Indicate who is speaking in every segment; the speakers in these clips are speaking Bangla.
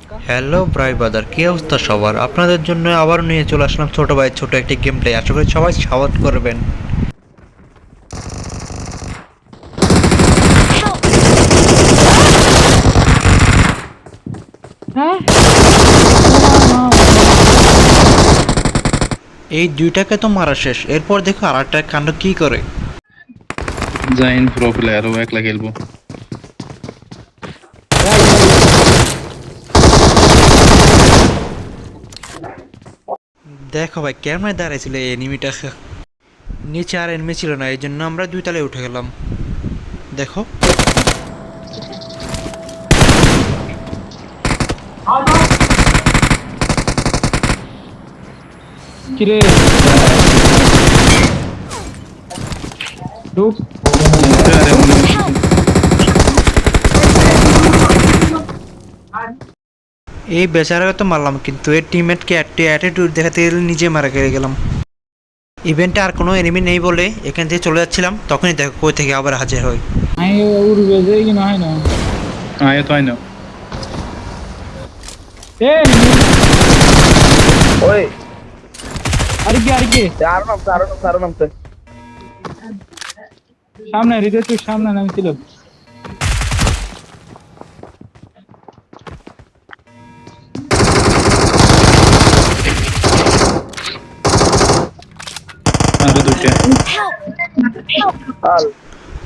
Speaker 1: হ্যালো ব্রাই ব্রাদার, কি অবস্থা সবার? আপনাদের জন্য আবার নিয়ে চলে আসলাম ছোট ভাই ছোট একটি গেম প্লে। আশা করি সবাই সাপোর্ট করবেন।
Speaker 2: হ্যাঁ।
Speaker 1: এই দুইটাকে তো মারা শেষ, এরপর দেখো আর একটা কাণ্ড কি করে।
Speaker 3: জাইন প্রো প্লেয়ার ও একলা খেলবো।
Speaker 1: দেখো ভাই ক্যামেরায় দাঁড়াইছিল এই এনিমিটা, নিচে আর এনিমি ছিল না, এই জন্য আমরা দুই তলায় উঠে গেলাম। দেখো
Speaker 2: কিরে ঢুক।
Speaker 1: এই বেচারাকে তো মারলাম, কিন্তু এর টিমমেটকে একটি অ্যাটিটিউড দেখাতে গেলে নিজে মারা খেয়ে গেলাম। ইভেন্টে আর কোনো এনিমি নেই বলে এখান থেকে চলে যাচ্ছিলাম, তখনই দেখো কই থেকে আবার হাজির হয়।
Speaker 2: আমি উড়বে যে কি না হয় না।
Speaker 3: আয় তো আয় না।
Speaker 2: এ
Speaker 4: ওই
Speaker 2: আরে কি
Speaker 4: আরো নামতে
Speaker 2: সামনে হৃদয় তুই সামনে নামছিল।
Speaker 3: আরে দুইটা
Speaker 4: হাল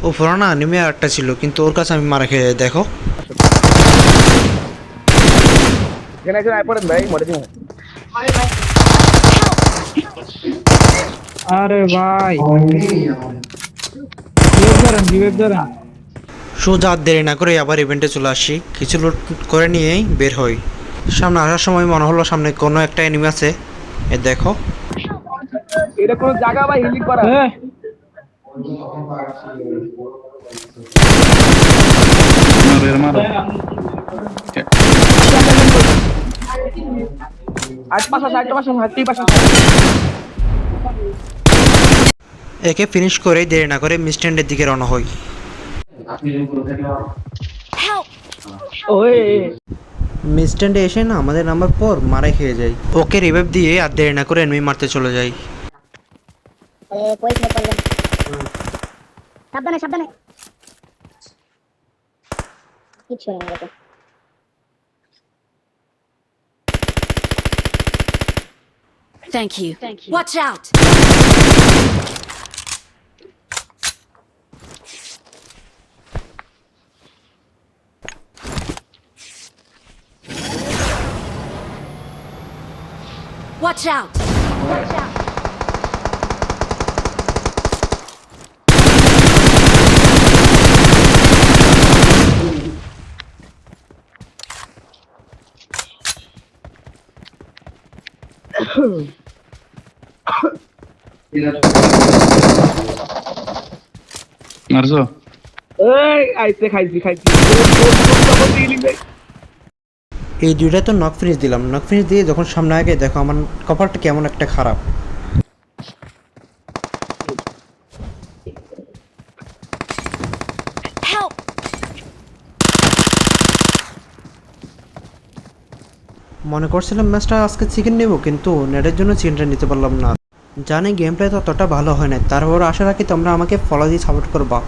Speaker 1: ও পুরানা নেমে আরেকটা ছিল, কিন্তু ওর কাছে আমি মারা খেয়ে যাই। দেখো
Speaker 4: এখানে একজন আয় পড়েন ভাই মরে দিন
Speaker 2: আরে ভাই বিবেক ধরেন।
Speaker 1: সোজা আর দেরি না করে আবার ইভেন্টে চলে আসি, কিছু লুট করে নিয়েই বের হই। সামনে আসার সময় মনে হলো সামনে কোনো একটা এনিমি আছে। এ দেখো
Speaker 4: এটা কোন জায়গা ভাই হিলিং করা
Speaker 3: মারো মারো।
Speaker 4: আট পাশা
Speaker 1: একে ফিনিশ করে দেরি না করে মিস্ট্যান্ডের দিকে রওনা হই।
Speaker 4: ওই
Speaker 1: মিস্ট্যান্ডে এসে না আমাদের নাম্বার 4 মারাই খেয়ে যাই। ওকে রিভাইভ দিয়ে আর দেরি না করে এনিমি মারতে চলে যাই।
Speaker 5: कोई स्नेक कर সাবধানে সাবধানে কিছু না আমাকে
Speaker 6: Thank you. Watch out! Watch out!
Speaker 3: মারছো?
Speaker 4: এই আইছে খাইছি হিলিং ভাই
Speaker 1: এই দুইটা তো নক ফিনিশ দিলাম, নক ফিনিশ দিয়ে যখন সামনে আগে দেখো আমার কপালটা কেমন একটা খারাপ।
Speaker 6: Help!
Speaker 1: মনে করছিলাম ম্যাচটা আজকে চিকেন নেব, কিন্তু নেটের জন্য চিকেনটা নিতে পারলাম না। জানি গেম প্লে ততটা ভালো হয় না, তারপর আশা রাখি তোমরা আমাকে ফলো দিয়ে সাপোর্ট করবা।